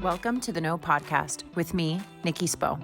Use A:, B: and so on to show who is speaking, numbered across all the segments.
A: Welcome to the No Podcast with me, Nikki Spo.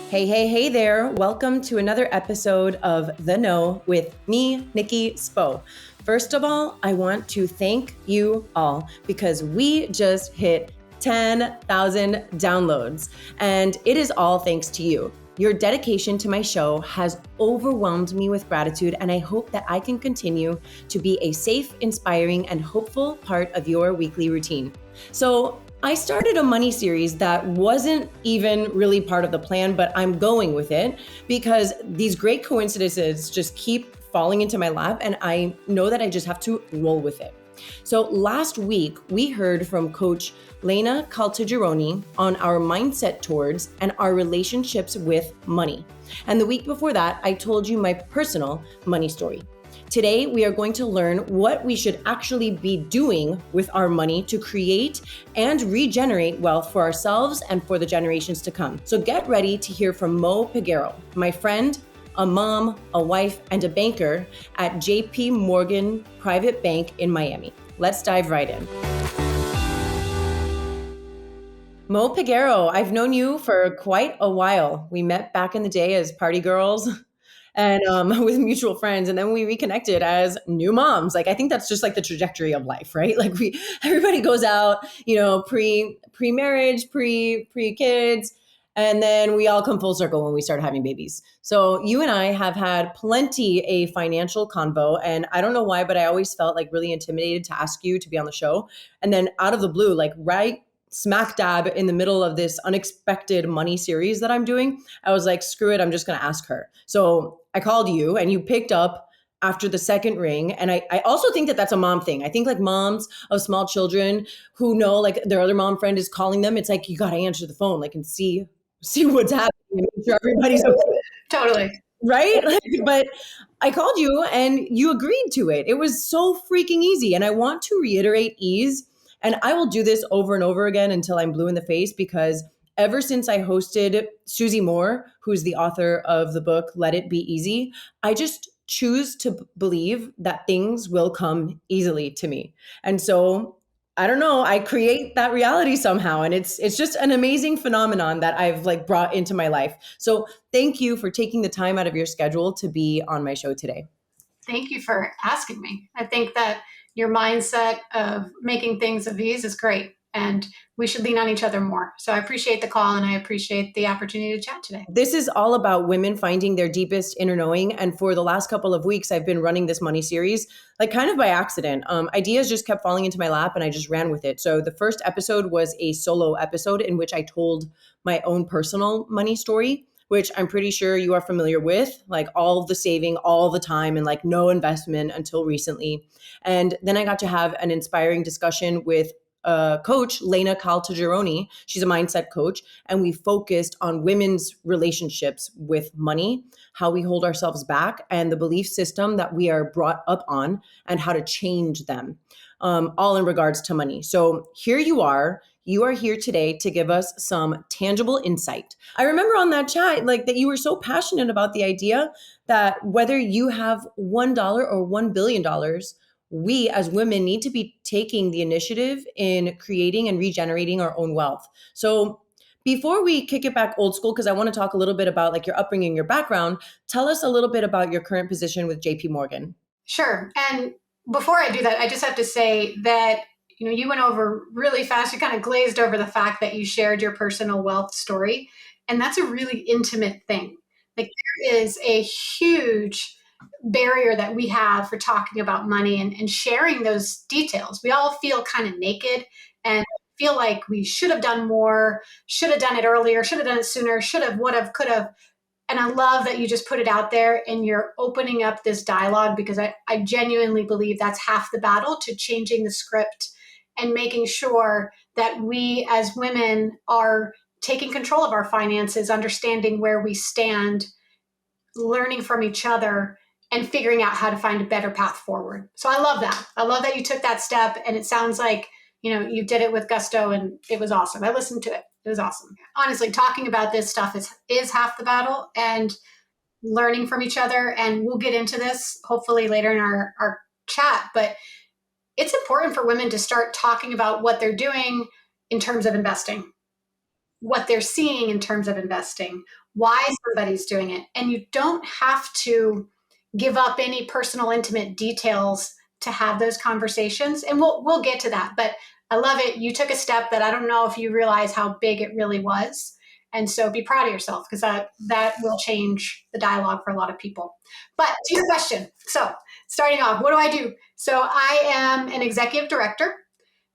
B: Hey there. Welcome to another episode of The No with me, Nikki Spo. First of all, I want to thank you all because we just hit 10,000 downloads, and it is all thanks to you. Your dedication to my show has overwhelmed me with gratitude, and I hope that I can continue to be a safe, inspiring, and hopeful part of your weekly routine. So I started a money series that wasn't even really part of the plan, but I'm going with it because these great coincidences just keep falling into my lap, and I know that I just have to roll with it. So last week, we heard from Coach Lena Caltagirone on our mindset towards and our relationships with money. And the week before that, I told you my personal money story. Today, we are going to learn what we should actually be doing with our money to create and regenerate wealth for ourselves and for the generations to come. So get ready to hear from Moe Peguero, my friend, a mom, a wife, and a banker at JP Morgan Private Bank in Miami. Let's dive right in. Moe Peguero, I've known you for quite a while. We met back in the day as party girls and with mutual friends, and then we reconnected as new moms. Like, I think that's just like the trajectory of life, right? Like everybody goes out, pre-marriage, pre-kids, and then we all come full circle when we start having babies. So you and I have had plenty a financial convo, and I don't know why, but I always felt like really intimidated to ask you to be on the show. And then out of the blue, like right smack dab in the middle of this unexpected money series that I'm doing, I was like, screw it, I'm just going to ask her. So I called you and you picked up after the second ring. And I also think that that's a mom thing. I think like moms of small children who know like their other mom friend is calling them, it's like, you got to answer the phone, like, and see what's happening and make sure everybody's okay.
C: Totally.
B: Right? But I called you and you agreed to it. It was so freaking easy. And I want to reiterate ease. And I will do this over and over again until I'm blue in the face, because ever since I hosted Susie Moore, who's the author of the book, Let It Be Easy, I just choose to believe that things will come easily to me. And so I don't know, I create that reality somehow. And it's just an amazing phenomenon that I've like brought into my life. So thank you for taking the time out of your schedule to be on my show today.
C: Thank you for asking me. I think that your mindset of making things of ease is great, and we should lean on each other more. So I appreciate the call, and I appreciate the opportunity to chat today.
B: This is all about women finding their deepest inner knowing. And for the last couple of weeks, I've been running this money series, like kind of by accident. Ideas just kept falling into my lap and I just ran with it. So the first episode was a solo episode in which I told my own personal money story, which I'm pretty sure you are familiar with, like all the saving all the time and like no investment until recently. And then I got to have an inspiring discussion with coach, Lena Caltagirone. She's a mindset coach. And we focused on women's relationships with money, how we hold ourselves back, and the belief system that we are brought up on and how to change them, all in regards to money. So here you are. You are here today to give us some tangible insight. I remember on that chat, like that you were so passionate about the idea that whether you have $1 or $1 billion, we as women need to be taking the initiative in creating and regenerating our own wealth. So before we kick it back old school, because I want to talk a little bit about like your upbringing, your background, tell us a little bit about your current position with JP Morgan.
C: Sure. And before I do that, I just have to say that you went over really fast. You kind of glazed over the fact that you shared your personal wealth story. And that's a really intimate thing. Like, there is a huge barrier that we have for talking about money and sharing those details. We all feel kind of naked and feel like we should have done more, should have done it earlier, should have done it sooner, should have, would have, could have. And I love that you just put it out there and you're opening up this dialogue, because I genuinely believe that's half the battle to changing the script and making sure that we as women are taking control of our finances, understanding where we stand, learning from each other, and figuring out how to find a better path forward. So I love that. I love that you took that step, and it sounds like, you did it with gusto, and it was awesome. I listened to it. It was awesome. Honestly, talking about this stuff is half the battle, and learning from each other. And we'll get into this hopefully later in our chat, but it's important for women to start talking about what they're doing in terms of investing, what they're seeing in terms of investing, why somebody's doing it. And you don't have to give up any personal, intimate details to have those conversations. And we'll get to that. But I love it. You took a step that I don't know if you realize how big it really was. And so be proud of yourself, because that will change the dialogue for a lot of people. But to your question. So starting off, what do I do? So I am an executive director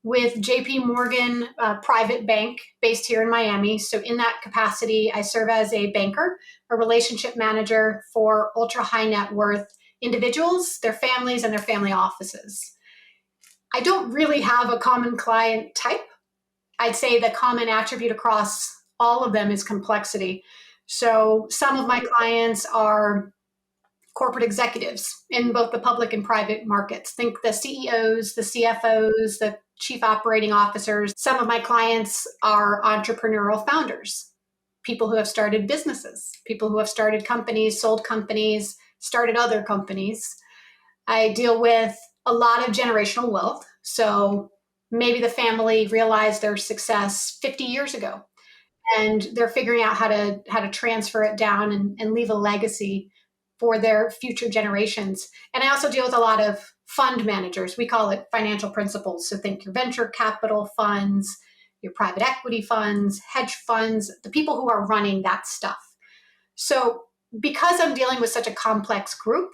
C: with JP Morgan Private Bank based here in Miami. So in that capacity, I serve as a banker, a relationship manager for ultra high net worth individuals, their families, and their family offices. I don't really have a common client type. I'd say the common attribute across all of them is complexity. So some of my clients are corporate executives in both the public and private markets. Think the CEOs, the CFOs, the chief operating officers. Some of my clients are entrepreneurial founders, people who have started businesses, people who have started companies, sold companies, started other companies. I deal with a lot of generational wealth. So maybe the family realized their success 50 years ago, and they're figuring out how to transfer it down and leave a legacy for their future generations. And I also deal with a lot of fund managers. We call it financial principals. So think your venture capital funds, your private equity funds, hedge funds, the people who are running that stuff. So because I'm dealing with such a complex group,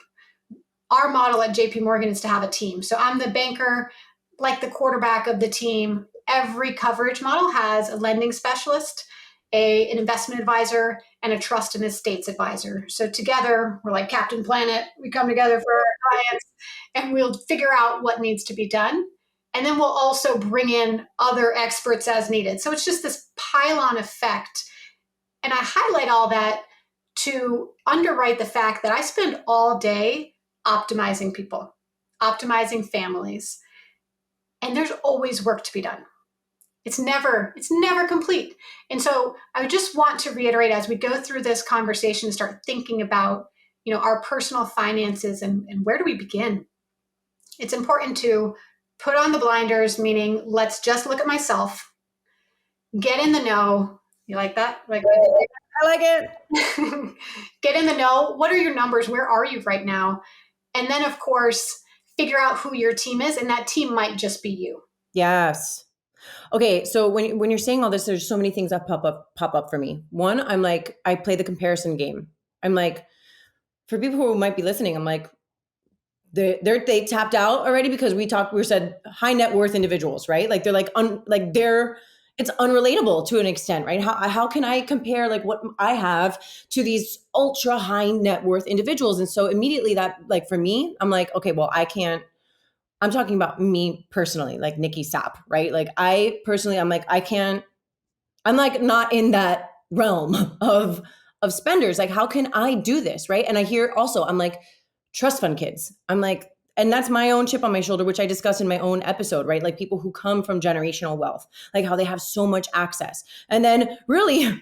C: our model at JP Morgan is to have a team. So I'm the banker, like the quarterback of the team. Every coverage model has a lending specialist, an investment advisor, and a trust and estates advisor. So together, we're like Captain Planet. We come together for our clients, and we'll figure out what needs to be done. And then we'll also bring in other experts as needed. So it's just this pile-on effect. And I highlight all that to underwrite the fact that I spend all day optimizing people, optimizing families, and there's always work to be done. It's never complete. And so I just want to reiterate, as we go through this conversation, start thinking about, our personal finances and where do we begin? It's important to put on the blinders, meaning let's just look at myself, get in the know. You like that?
B: I like it.
C: Get in the know. What are your numbers? Where are you right now? And then, of course, figure out who your team is. And that team might just be you.
B: Yes. Okay, so when you're saying all this, there's so many things that pop up for me. One, I'm like, I play the comparison game. I'm like, for people who might be listening, I'm like, they tapped out already because we said high net worth individuals, right? Like they're it's unrelatable to an extent, right? How can I compare like what I have to these ultra high net worth individuals? And so immediately that, like for me, I'm like, okay, well, I can't. I'm talking about me personally, like Nikki Sapp, right? Like I personally, I'm like, I can't, I'm like not in that realm of spenders. Like, how can I do this? Right. And I hear also, I'm like, trust fund kids. I'm like, and that's my own chip on my shoulder, which I discussed in my own episode, right? Like people who come from generational wealth, like how they have so much access. And then really,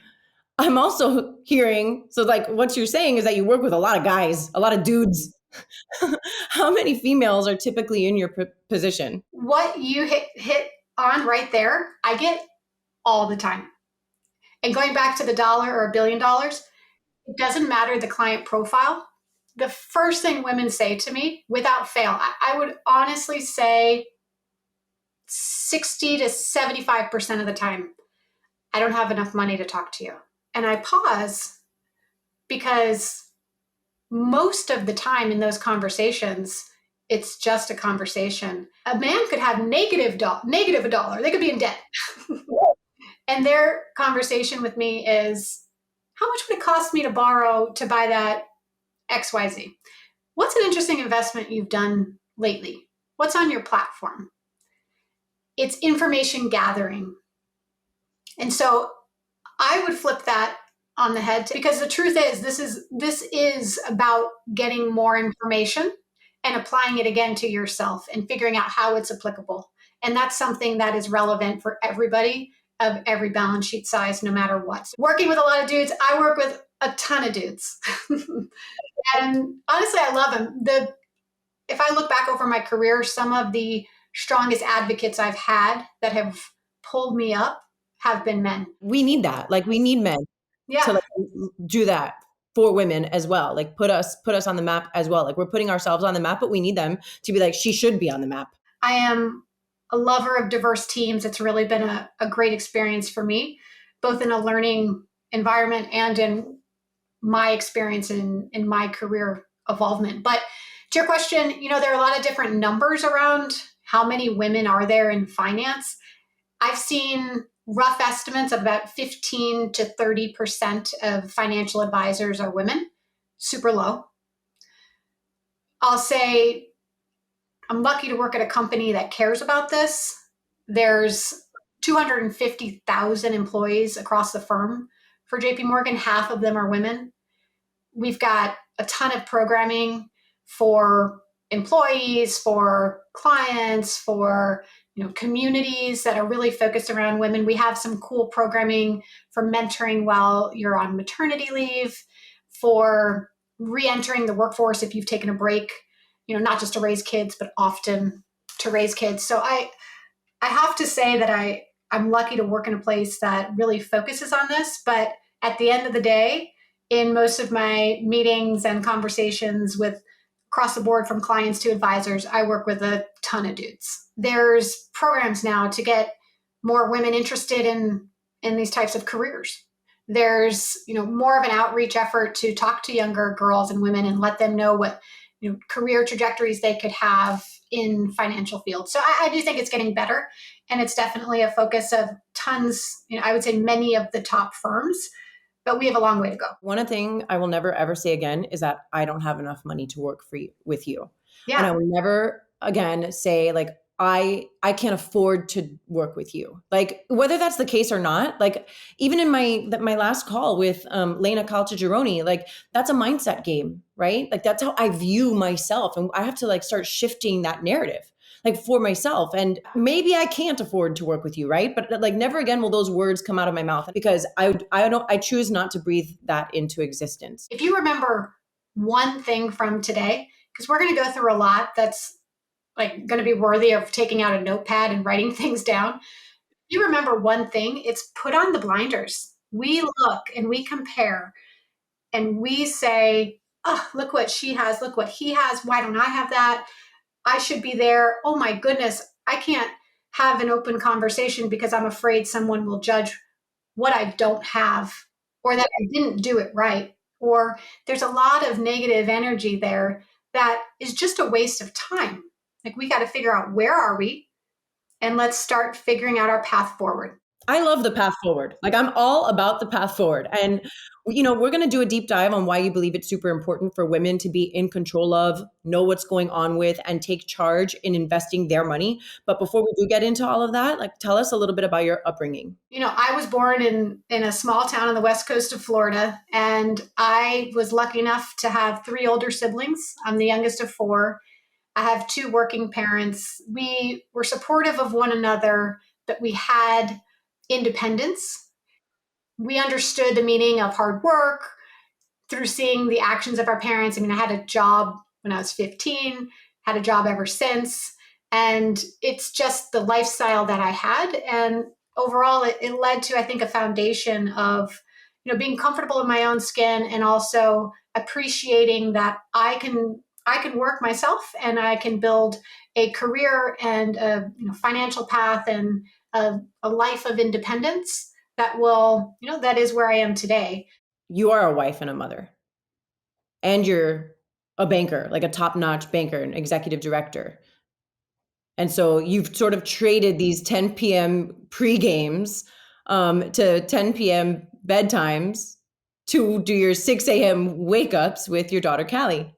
B: I'm also hearing, so like what you're saying is that you work with a lot of guys, a lot of dudes. How many females are typically in your position?
C: What you hit on right there, I get all the time. And going back to the dollar or $1 billion, it doesn't matter the client profile. The first thing women say to me, without fail, I would honestly say 60 to 75% of the time, I don't have enough money to talk to you. And I pause because most of the time in those conversations, it's just a conversation. A man could have negative $1. They could be in debt. And their conversation with me is, how much would it cost me to borrow to buy that XYZ? What's an interesting investment you've done lately? What's on your platform? It's information gathering. And so I would flip that on the head, because the truth is this is about getting more information and applying it again to yourself and figuring out how it's applicable. And that's something that is relevant for everybody of every balance sheet size, no matter what. Working with a lot of dudes, I work with a ton of dudes. And honestly, I love them. If I look back over my career, some of the strongest advocates I've had that have pulled me up have been men.
B: We need that. Like we need men to
C: Yeah.
B: like do that for women as well. Like put us on the map as well. Like we're putting ourselves on the map, but we need them to be like, she should be on the map.
C: I am a lover of diverse teams. It's really been a great experience for me, both in a learning environment and in my experience in my career evolvement. But to your question, there are a lot of different numbers around how many women are there in finance. I've seen rough estimates of about 15 to 30% of financial advisors are women, super low. I'll say I'm lucky to work at a company that cares about this. There's 250,000 employees across the firm. For JP Morgan, half of them are women. We've got a ton of programming for employees, for clients, for communities that are really focused around women. We have some cool programming for mentoring while you're on maternity leave, for re-entering the workforce if you've taken a break, not just to raise kids, but often to raise kids. So I have to say that I'm lucky to work in a place that really focuses on this. But at the end of the day, in most of my meetings and conversations with across the board from clients to advisors, I work with a ton of dudes. There's programs now to get more women interested in these types of careers. There's more of an outreach effort to talk to younger girls and women and let them know what career trajectories they could have in financial fields. So I do think it's getting better, and it's definitely a focus of tons, I would say many of the top firms, but we have a long way to go.
B: One thing I will never ever say again is that I don't have enough money to work with you.
C: Yeah.
B: And I will never again say like, I can't afford to work with you. Like whether that's the case or not, like even in my last call with Lena Caltagirone, like that's a mindset game, right? Like that's how I view myself. And I have to like start shifting that narrative like for myself. And maybe I can't afford to work with you, right? But like never again will those words come out of my mouth because I choose not to breathe that into existence.
C: If you remember one thing from today, because we're going to go through a lot that's like going to be worthy of taking out a notepad and writing things down. If you remember one thing, it's put on the blinders. We look and we compare and we say, oh, look what she has. Look what he has. Why don't I have that? I should be there. Oh my goodness. I can't have an open conversation because I'm afraid someone will judge what I don't have or that I didn't do it right. Or there's a lot of negative energy there that is just a waste of time. Like we got to figure out where are we and let's start figuring out our path forward.
B: I love the path forward. Like I'm all about the path forward. And, we're going to do a deep dive on why you believe it's super important for women to be in control of, know what's going on with, and take charge in investing their money. But before we do get into all of that, like tell us a little bit about your upbringing.
C: I was born in a small town on the west coast of Florida, and I was lucky enough to have 3 older siblings. I'm the youngest of 4. I have 2 working parents. We were supportive of one another, but we had independence. We understood the meaning of hard work through seeing the actions of our parents. I mean, I had a job when I was 15, had a job ever since. And it's just the lifestyle that I had. And overall, it led to, I think, a foundation of, being comfortable in my own skin and also appreciating that I can work myself and I can build a career and a financial path and a life of independence that will, that is where I am today.
B: You are a wife and a mother. And you're a banker, like a top-notch banker, an executive director. And so you've sort of traded these 10 p.m. pre-games to 10 p.m. bedtimes to do your 6 a.m. wake-ups with your daughter, Callie.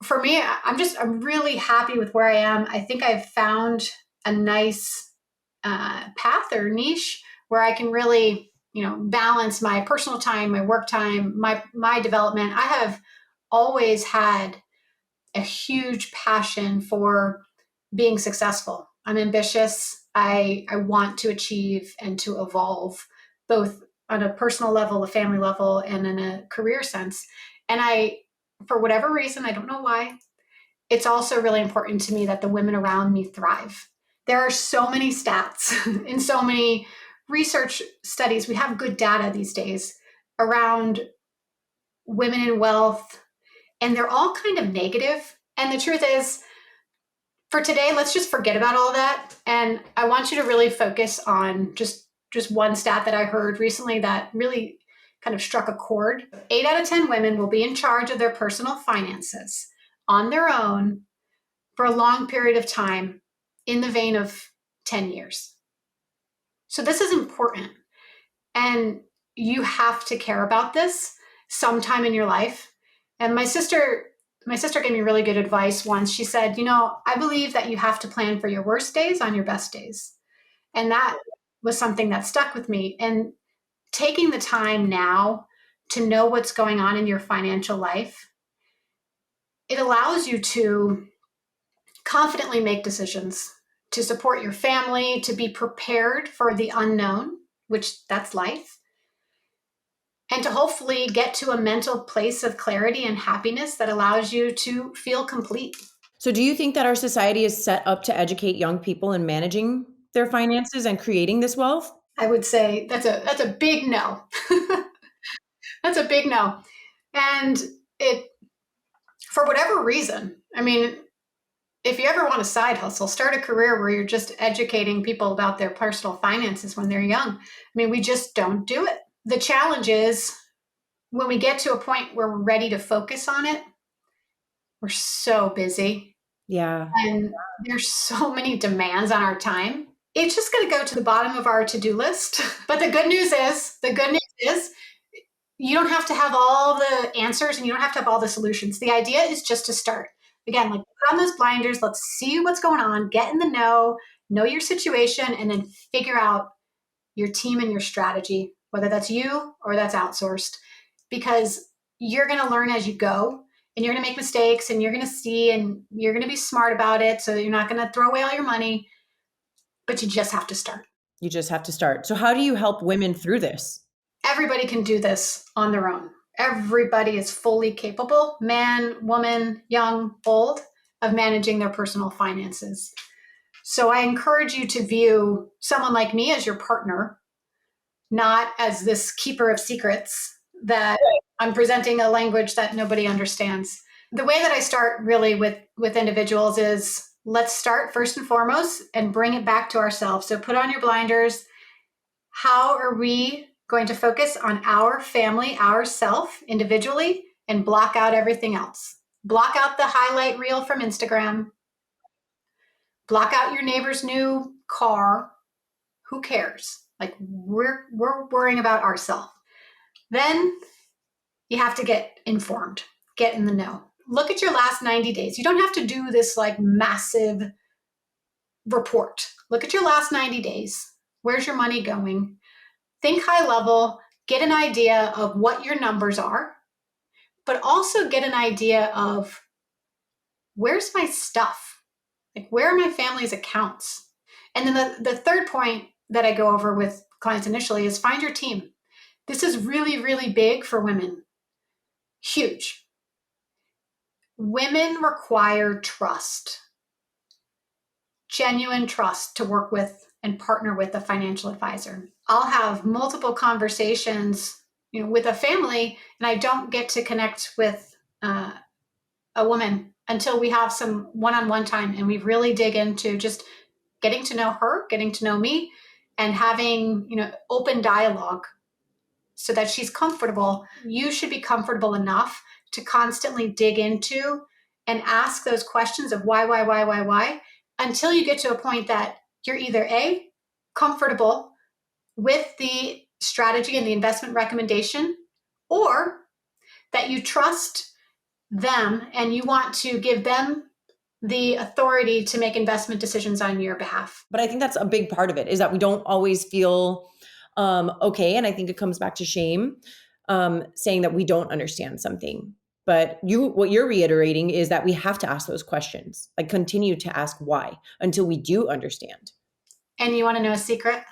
C: For me, I'm really happy with where I am. I think I've found a nice path or niche where I can really, balance my personal time, my work time, my development. I have always had a huge passion for being successful. I'm ambitious. I want to achieve and to evolve both on a personal level, a family level, and in a career sense. And for whatever reason, I don't know why, it's also really important to me that the women around me thrive, There are so many stats and so many research studies. We have good data these days around women in wealth, and they're all kind of negative. And the truth is, for today, let's just forget about all that. And I want you to really focus on just one stat that I heard recently that really kind of struck a chord. 8 out of 10 women will be in charge of their personal finances on their own for a long period of time in the vein of 10 years. So this is important. And you have to care about this sometime in your life. And my sister gave me really good advice once. She said, I believe that you have to plan for your worst days on your best days. And that was something that stuck with me. And taking the time now to know what's going on in your financial life, it allows you to confidently make decisions, to support your family, to be prepared for the unknown, which that's life, and to hopefully get to a mental place of clarity and happiness that allows you to feel complete.
B: So do you think that our society is set up to educate young people in managing their finances and creating this wealth?
C: I would say that's a big no. That's a big no. And it, for whatever reason, I mean, if you ever want a side hustle, start a career where you're just educating people about their personal finances when they're young. I mean, we just don't do it. The challenge is when we get to a point where we're ready to focus on it, we're so busy.
B: Yeah.
C: And there's so many demands on our time. It's just going to go to the bottom of our to-do list. But the good news is you don't have to have all the answers and you don't have to have all the solutions. The idea is just to start. Again, like put on those blinders, let's see what's going on, get in the know your situation, and then figure out your team and your strategy, whether that's you or that's outsourced, because you're going to learn as you go and you're going to make mistakes and you're going to see and you're going to be smart about it. So you're not going to throw away all your money, but you just have to start.
B: You just have to start. So how do you help women through this?
C: Everybody can do this on their own. Everybody is fully capable, man, woman, young, old, of managing their personal finances. So I encourage you to view someone like me as your partner, not as this keeper of secrets that I'm presenting a language that nobody understands. The way that I start really with individuals is let's start first and foremost and bring it back to ourselves. So put on your blinders. How are we going to focus on our family, ourself individually, and block out everything else? Block out the highlight reel from Instagram. Block out your neighbor's new car. Who cares? Like we're worrying about ourselves. Then you have to get informed, get in the know. Look at your last 90 days. You don't have to do this like massive report. Look at your last 90 days. Where's your money going? Think high level, get an idea of what your numbers are, but also get an idea of where's my stuff? Like where are my family's accounts? And then the third point that I go over with clients initially is find your team. This is really, really big for women. Huge. Women require trust, genuine trust to work with and partner with a financial advisor. I'll have multiple conversations, with a family, and I don't get to connect with a woman until we have some one-on-one time and we really dig into just getting to know her, getting to know me, and having, open dialogue so that she's comfortable. You should be comfortable enough to constantly dig into and ask those questions of why, until you get to a point that you're either A, comfortable with the strategy and the investment recommendation, or that you trust them and you want to give them the authority to make investment decisions on your behalf.
B: But I think that's a big part of it, is that we don't always feel okay. And I think it comes back to shame, saying that we don't understand something. But what you're reiterating is that we have to ask those questions, like continue to ask why until we do understand.
C: And you want to know a secret?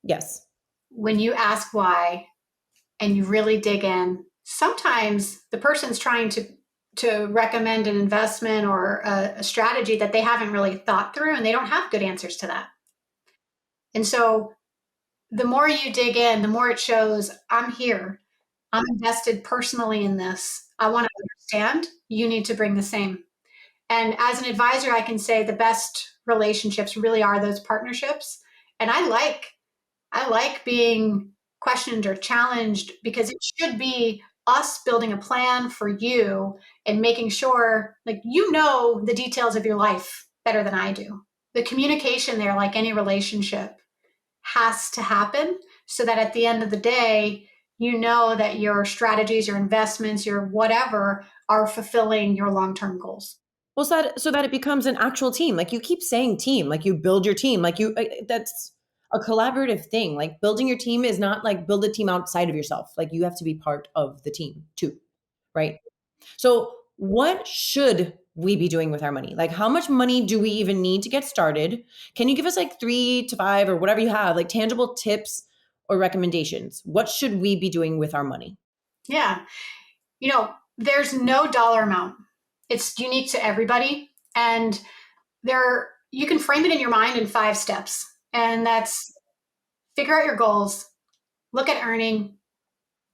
B: Yes.
C: When you ask why and you really dig in, sometimes the person's trying to recommend an investment or a strategy that they haven't really thought through, and they don't have good answers to that. And so the more you dig in, the more it shows I'm here. I'm invested personally in this. I want to understand. You need to bring the same. And as an advisor, I can say the best relationships really are those partnerships. And I like being questioned or challenged because it should be us building a plan for you and making sure like you know the details of your life better than I do. The communication there, like any relationship, has to happen so that at the end of the day, you know that your strategies, your investments, your whatever are fulfilling your long-term goals.
B: Well, so that it becomes an actual team. Like you keep saying team, like you build your team, that's a collaborative thing. Like building your team is not like build a team outside of yourself. Like you have to be part of the team too, right? So what should we be doing with our money? Like how much money do we even need to get started? Can you give us like 3 to 5 or whatever you have, like tangible tips or recommendations? What should we be doing with our money?
C: Yeah. There's no dollar amount. It's unique to everybody. And you can frame it in your mind in 5 steps. And that's figure out your goals, look at earning,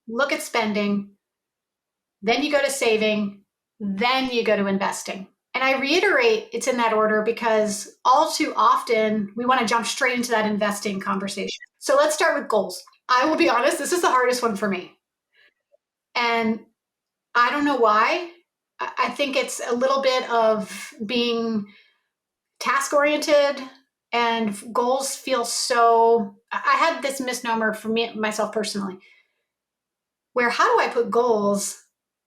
C: look at spending, then you go to saving, then you go to investing. And I reiterate it's in that order because all too often we want to jump straight into that investing conversation. So let's start with goals. I will be honest, this is the hardest one for me. And I don't know why. I think it's a little bit of being task oriented and goals feel so. I had this misnomer for me, myself personally, where how do I put goals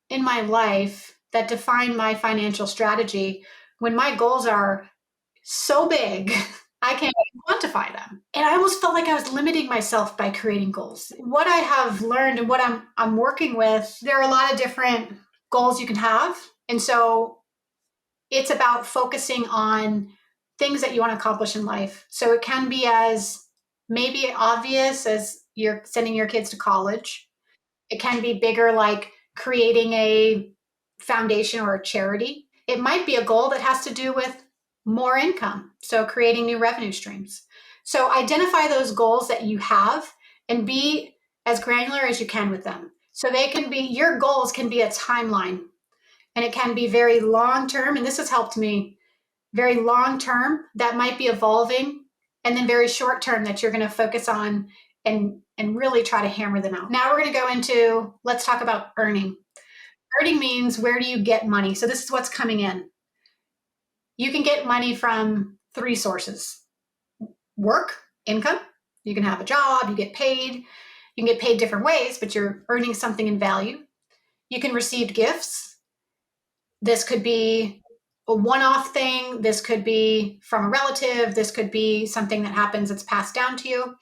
C: in my life that define my financial strategy when my goals are so big I can't even quantify them. And I almost felt like I was limiting myself by creating goals. What I have learned and what I'm working with, there are a lot of different goals you can have. And so it's about focusing on things that you want to accomplish in life. So it can be as maybe obvious as you're sending your kids to college. It can be bigger, like creating a foundation or a charity. It might be a goal that has to do with more income, so creating new revenue streams. So identify those goals that you have and be as granular as you can with them. So they can be, your goals can be a timeline and it can be very long term. And this has helped me very long term that might be evolving, and then very short term that you're going to focus on and really try to hammer them out. Now we're going to go into, let's talk about earning. Earning means where do you get money? So this is what's coming in. You can get money from 3 sources. Work, income. You can have a job, you get paid. You can get paid different ways, but you're earning something in value. You can receive gifts. This could be a one-off thing. This could be from a relative. This could be something that happens that's passed down to you.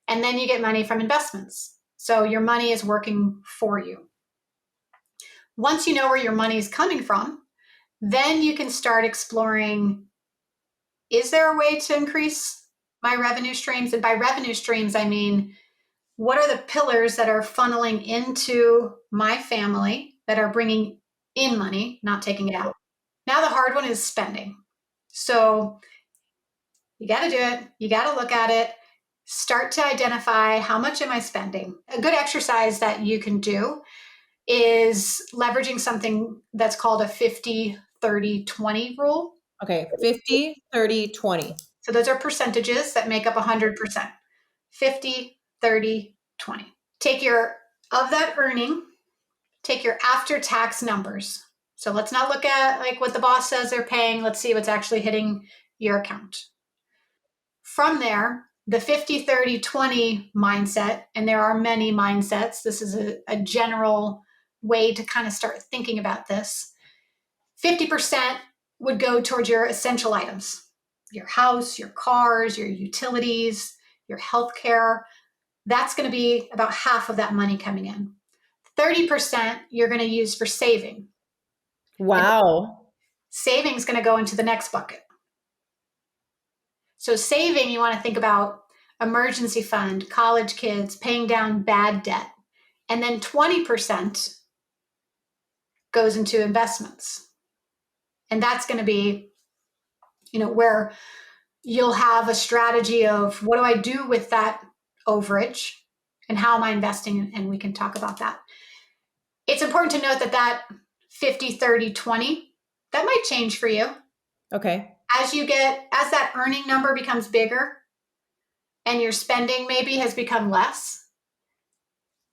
C: And then you get money from investments. So your money is working for you. Once you know where your money is coming from, then you can start exploring, is there a way to increase my revenue streams? And by revenue streams, I mean, what are the pillars that are funneling into my family that are bringing in money, not taking it out? Now the hard one is spending. So you got to do it. You got to look at it. Start to identify, how much am I spending? A good exercise that you can do is leveraging something that's called a 50-30-20 rule.
B: Okay, 50, 30, 20.
C: So those are percentages that make up 100%. 50, 30, 20. Of that earning, take your after-tax numbers. So let's not look at like what the boss says they're paying. Let's see what's actually hitting your account. From there, the 50-30-20 mindset, and there are many mindsets. This is a general way to kind of start thinking about this. 50% would go towards your essential items, your house, your cars, your utilities, your healthcare. That's going to be about half of that money coming in. 30% you're going to use for saving.
B: Wow.
C: Saving is going to go into the next bucket. So saving, you want to think about emergency fund, college kids, paying down bad debt. And then 20% goes into investments. And that's going to be, where you'll have a strategy of what do I do with that overage and how am I investing? And we can talk about that. It's important to note that 50, 30, 20, that might change for you.
B: Okay.
C: As that earning number becomes bigger and your spending maybe has become less,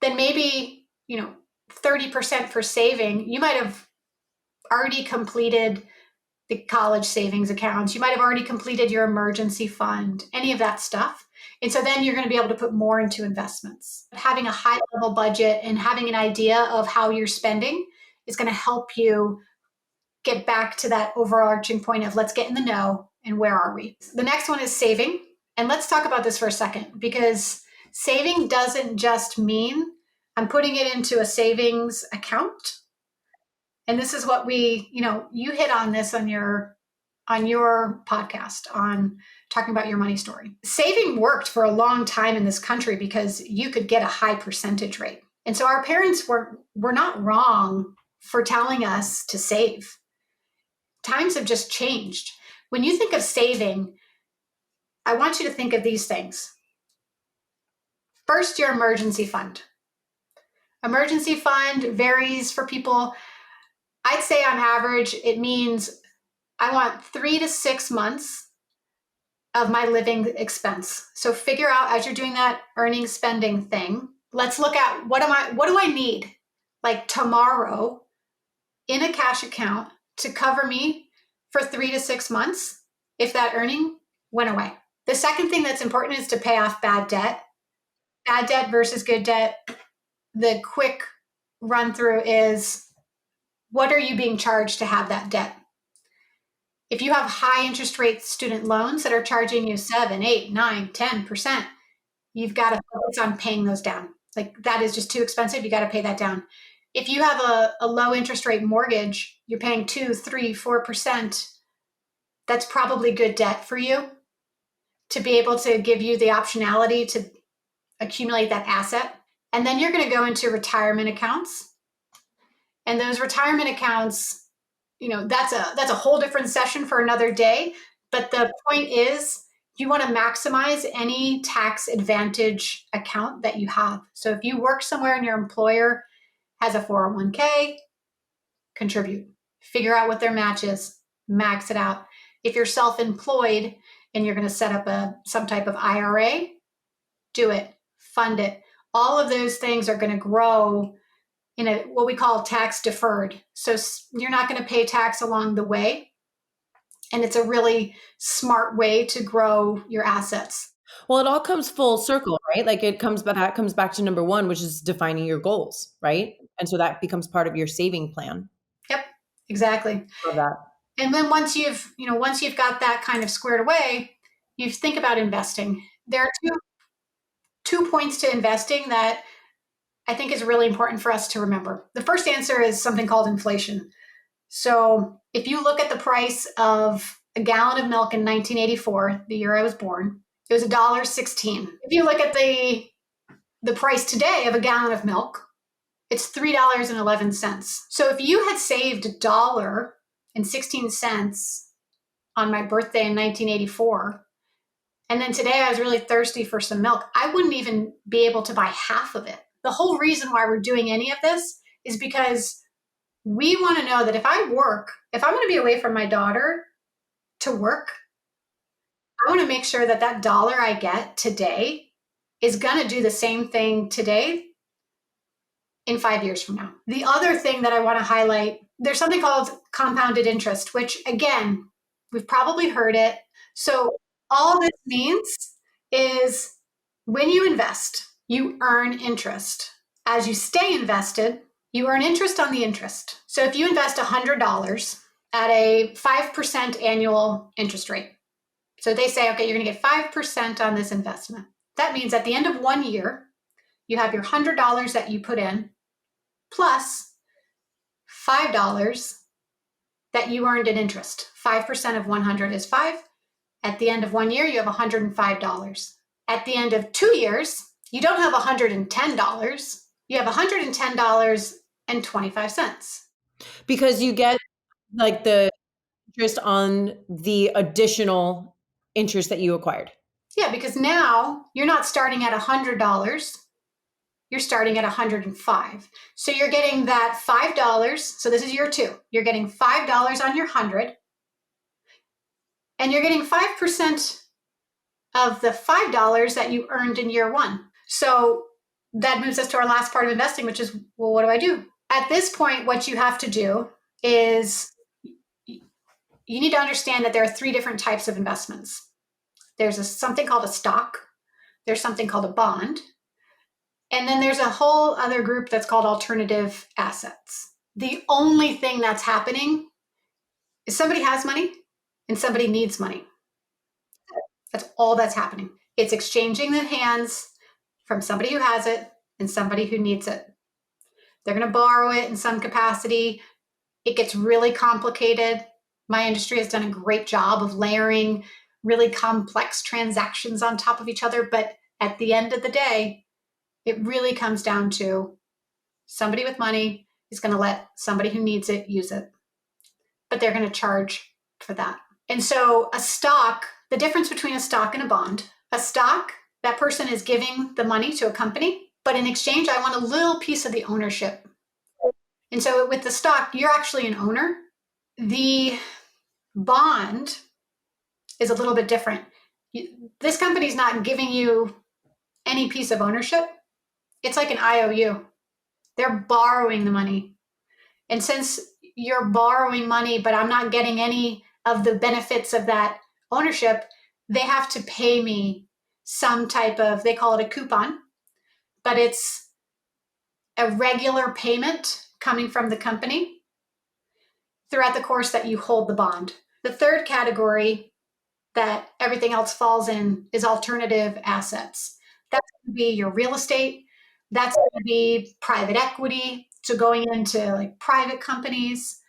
C: then maybe, 30% for saving, you might have already completed the college savings accounts. You might have already completed your emergency fund, any of that stuff. And so then you're going to be able to put more into investments. Having a high level budget and having an idea of how you're spending is going to help you get back to that overarching point of let's get in the know and where are we. The next one is saving. And let's talk about this for a second, because saving doesn't just mean I'm putting it into a savings account. And this is what you hit on this on your podcast on talking about your money story. Saving worked for a long time in this country because you could get a high percentage rate. And so our parents were not wrong for telling us to save. Times have just changed. When you think of saving, I want you to think of these things. First, your emergency fund. Emergency fund varies for people. I'd say on average, it means I want 3 to 6 months of my living expense. So figure out as you're doing that earning spending thing, let's look at what do I need like tomorrow in a cash account to cover me for 3 to 6 months if that earning went away. The second thing that's important is to pay off bad debt. Bad debt versus good debt. The quick run through is what are you being charged to have that debt? If you have high interest rate student loans that are charging you 7, 8, 9, 10%, you've got to focus on paying those down. Like that is just too expensive. You got to pay that down. If you have a low interest rate mortgage, you're paying 2, 3, 4%. That's probably good debt for you to be able to give you the optionality to accumulate that asset. And then you're going to go into retirement accounts. And those retirement accounts, that's a whole different session for another day. But the point is you want to maximize any tax advantage account that you have. So if you work somewhere and your employer has a 401k, contribute. Figure out what their match is, max it out. If you're self-employed and you're going to set up some type of IRA, do it, fund it. All of those things are going to grow in what we call tax deferred. So you're not going to pay tax along the way. And it's a really smart way to grow your assets.
B: Well, it all comes full circle, right? Like that comes back to number one, which is defining your goals, right? And so that becomes part of your saving plan.
C: Yep, exactly.
B: Love that.
C: And then once you've got that kind of squared away, you think about investing. There are two points to investing that I think is really important for us to remember. The first answer is something called inflation. So if you look at the price of a gallon of milk in 1984, the year I was born, it was $1.16. If you look at the price today of a gallon of milk, it's $3.11. So if you had saved $1.16 on my birthday in 1984, and then today I was really thirsty for some milk, I wouldn't even be able to buy half of it. The whole reason why we're doing any of this is because we want to know that if I'm going to be away from my daughter to work, I want to make sure that dollar I get today is going to do the same thing today in 5 years from now. The other thing that I want to highlight, there's something called compounded interest, which again, we've probably heard it. So all this means is when you invest, you earn interest. As you stay invested, you earn interest on the interest. So if you invest $100 at a 5% annual interest rate, so they say, okay, you're going to get 5% on this investment. That means at the end of 1 year, you have your $100 that you put in plus $5 that you earned in interest. 5% of 100 is 5. At the end of 1 year, you have $105. At the end of 2 years, you don't have $110. You have $110.25.
B: Because you get like the interest on the additional interest that you acquired.
C: Yeah, because now you're not starting at $100. You're starting at 105. So you're getting that $5. So this is year 2. You're getting $5 on your 100, and you're getting 5% of the $5 that you earned in year 1. So that moves us to our last part of investing, which is, well, what do I do? At this point, what you have to do is you need to understand that there are 3 different types of investments. There's something called a stock. There's something called a bond. And then there's a whole other group that's called alternative assets. The only thing that's happening is somebody has money and somebody needs money. That's all that's happening. It's exchanging the hands from somebody who has it and somebody who needs it. They're going to borrow it in some capacity. It gets really complicated. My industry has done a great job of layering really complex transactions on top of each other. But at the end of the day, it really comes down to somebody with money is going to let somebody who needs it use it, but they're going to charge for that. And so a stock, the difference between a stock and a stock, that person is giving the money to a company, but in exchange, I want a little piece of the ownership. And so with the stock, you're actually an owner. The bond is a little bit different. This company's not giving you any piece of ownership. It's like an IOU. They're borrowing the money. And since you're borrowing money, but I'm not getting any of the benefits of that ownership, they have to pay me some type of, they call it a coupon, but it's a regular payment coming from the company throughout the course that you hold the bond. The third category that everything else falls in is alternative assets. That's going to be your real estate. That's going to be private equity. So going into like private companies,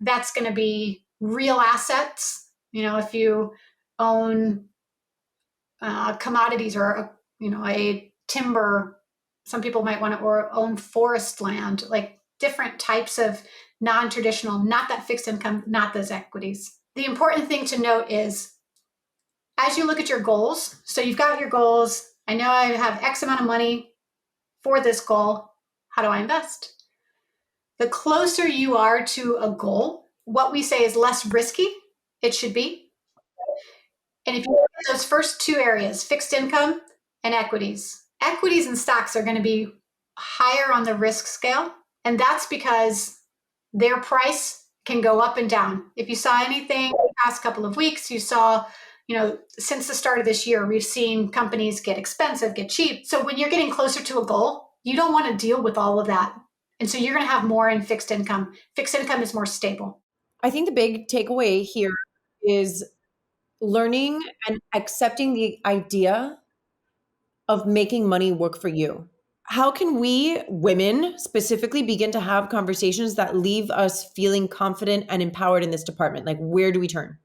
C: that's going to be real assets. You know, if you own commodities or, a timber, some people might want to or own forest land, like different types of non-traditional, not that fixed income, not those equities. The important thing to note is as you look at your goals, so you've got your goals. I know I have X amount of money for this goal. How do I invest? The closer you are to a goal, what we say is less risky it should be. And if you look at those first 2 areas, fixed income and equities and stocks are going to be higher on the risk scale. And that's because their price can go up and down. If you saw anything the past couple of weeks, you saw, since the start of this year, we've seen companies get expensive, get cheap. So when you're getting closer to a goal, you don't want to deal with all of that. And so you're going to have more in fixed income. Fixed income is more stable.
B: I think the big takeaway here is learning and accepting the idea of making money work for you. How can we women specifically begin to have conversations that leave us feeling confident and empowered in this department? Like, where do we turn?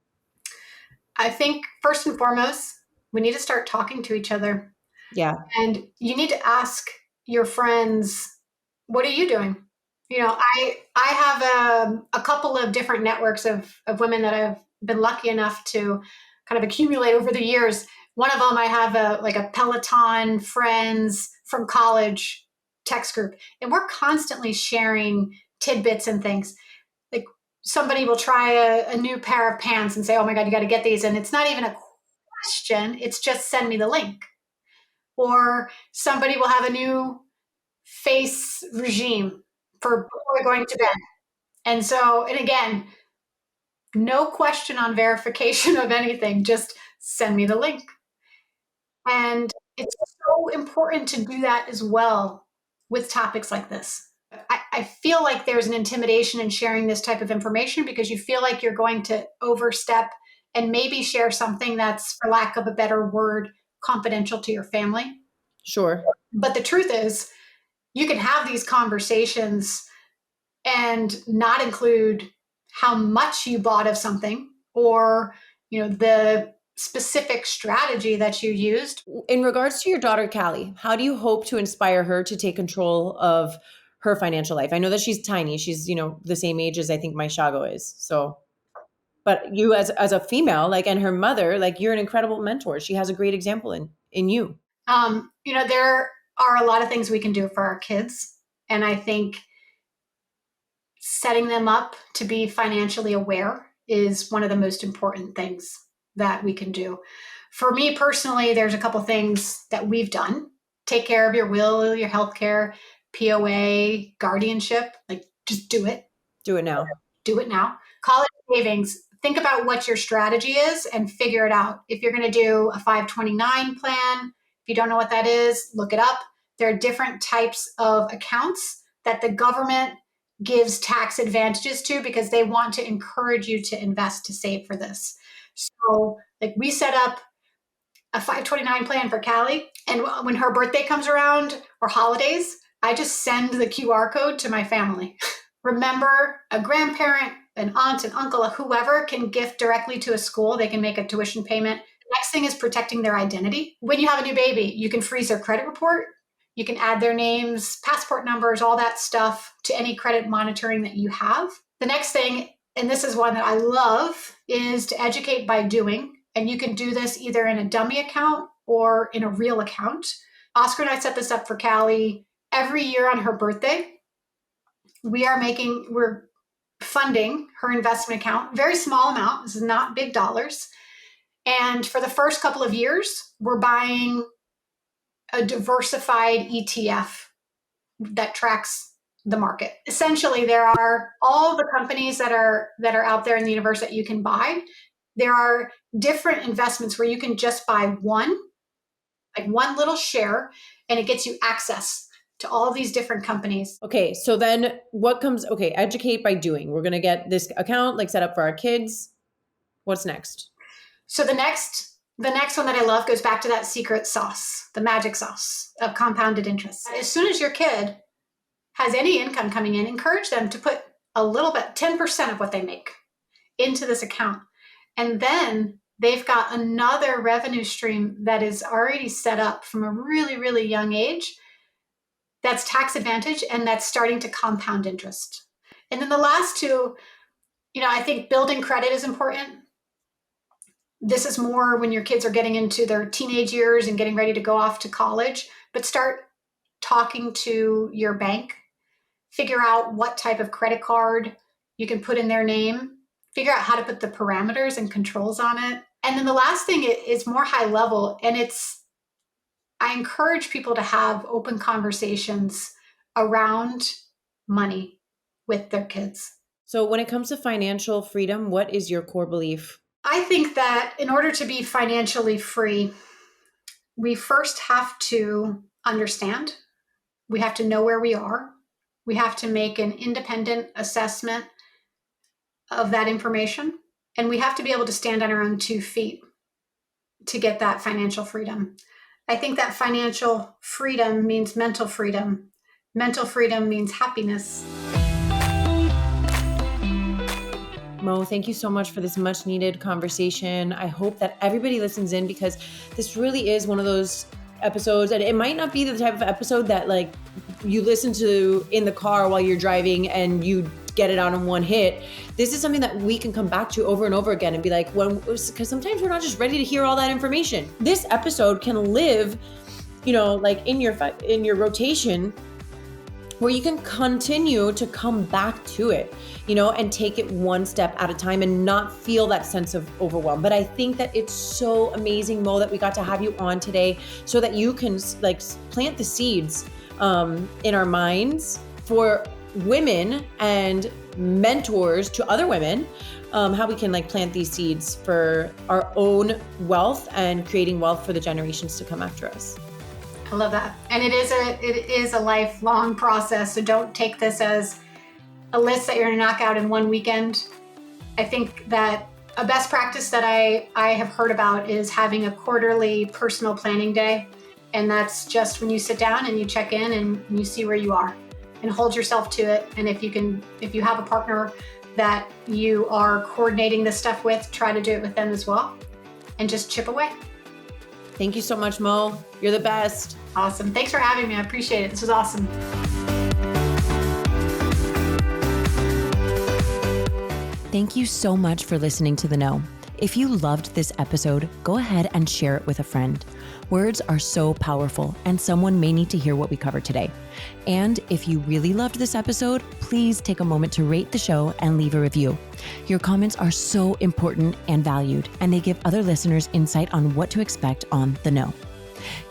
C: I think first and foremost, we need to start talking to each other.
B: Yeah.
C: And you need to ask your friends, what are you doing? I have a couple of different networks of women that I've been lucky enough to kind of accumulate over the years. One of them, I have a Peloton friends from college text group, and we're constantly sharing tidbits and things. Like somebody will try a new pair of pants and say, oh my God, you got to get these. And it's not even a question. It's just send me the link. Or somebody will have a new face regime for before going to bed. And so, and again, no question on verification of anything, just send me the link. And it's so important to do that as well with topics like this. I feel like there's an intimidation in sharing this type of information because you feel like you're going to overstep and maybe share something that's, for lack of a better word, confidential to your family.
B: Sure.
C: But the truth is, you can have these conversations and not include how much you bought of something or, the specific strategy that you used.
B: In regards to your daughter, Callie, how do you hope to inspire her to take control of her financial life? I know that she's tiny. She's, the same age as I think my Shago is. So But you as a female, like, and her mother, like, you're an incredible mentor. She has a great example in you.
C: There are a lot of things we can do for our kids. And I think setting them up to be financially aware is one of the most important things that we can do. For me personally, there's a couple things that we've done. Take care of your will, your healthcare, POA, guardianship. Like, just do it.
B: Do it now.
C: Do it now. College savings. Think about what your strategy is and figure it out. If you're going to do a 529 plan, if you don't know what that is, look it up. There are different types of accounts that the government gives tax advantages to because they want to encourage you to invest, to save for this. So, like, we set up a 529 plan for Callie, and when her birthday comes around or holidays, I just send the QR code to my family. Remember, a grandparent, an aunt, an uncle, whoever can gift directly to a school. They can make a tuition payment. The next thing is protecting their identity. When you have a new baby, you can freeze their credit report. You can add their names, passport numbers, all that stuff to any credit monitoring that you have. The next thing, and this is one that I love, is to educate by doing. And you can do this either in a dummy account or in a real account. Oscar and I set this up for Callie every year on her birthday. We're funding her investment account, very small amount. This is not big dollars. And for the first couple of years, we're buying a diversified ETF that tracks the market. Essentially, there are all the companies that are out there in the universe that you can buy. There are different investments where you can just buy one little share, and it gets you access to all these different companies.
B: Okay, so then educate by doing. We're going to get this account like set up for our kids. What's next?
C: So the next one that I love goes back to that secret sauce, the magic sauce of compounded interest. As soon as your kid has any income coming in, encourage them to put a little bit, 10% of what they make into this account. And then they've got another revenue stream that is already set up from a really, really young age that's tax advantage and that's starting to compound interest. And then the last two, I think building credit is important. This is more when your kids are getting into their teenage years and getting ready to go off to college, but start talking to your bank, figure out what type of credit card you can put in their name, figure out how to put the parameters and controls on it. And then the last thing is more high level, and I encourage people to have open conversations around money with their kids.
B: So when it comes to financial freedom, what is your core belief?
C: I think that in order to be financially free, we first have to understand. We have to know where we are. We have to make an independent assessment of that information. And we have to be able to stand on our own 2 feet to get that financial freedom. I think that financial freedom means mental freedom. Mental freedom means happiness.
B: Mo, thank you so much for this much needed conversation. I hope that everybody listens in because this really is one of those episodes, and it might not be the type of episode that like you listen to in the car while you're driving and you get it out in one hit. This is something that we can come back to over and over again and be like, because sometimes we're not just ready to hear all that information. This episode can live, like in your rotation, where you can continue to come back to it, and take it one step at a time and not feel that sense of overwhelm. But I think that it's so amazing, Mo, that we got to have you on today so that you can like plant the seeds in our minds for women and mentors to other women, how we can like plant these seeds for our own wealth and creating wealth for the generations to come after us.
C: I love that. And it is a lifelong process. So don't take this as a list that you're going to knock out in one weekend. I think that a best practice that I have heard about is having a quarterly personal planning day. And that's just when you sit down and you check in and you see where you are and hold yourself to it. And if you have a partner that you are coordinating this stuff with, try to do it with them as well and just chip away.
B: Thank you so much, Mo. You're the best.
C: Awesome. Thanks for having me. I appreciate it. This was awesome.
B: Thank you so much for listening to The Know. If you loved this episode, go ahead and share it with a friend. Words are so powerful, and someone may need to hear what we covered today. And if you really loved this episode, please take a moment to rate the show and leave a review. Your comments are so important and valued, and they give other listeners insight on what to expect on The Know.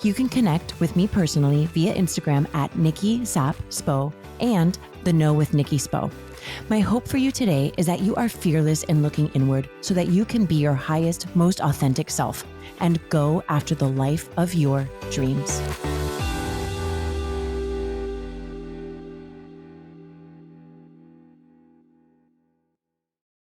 B: You can connect with me personally via Instagram at Nikki Sap Spo and The Know with Nikki Spo. My hope for you today is that you are fearless in looking inward so that you can be your highest, most authentic self and go after the life of your dreams.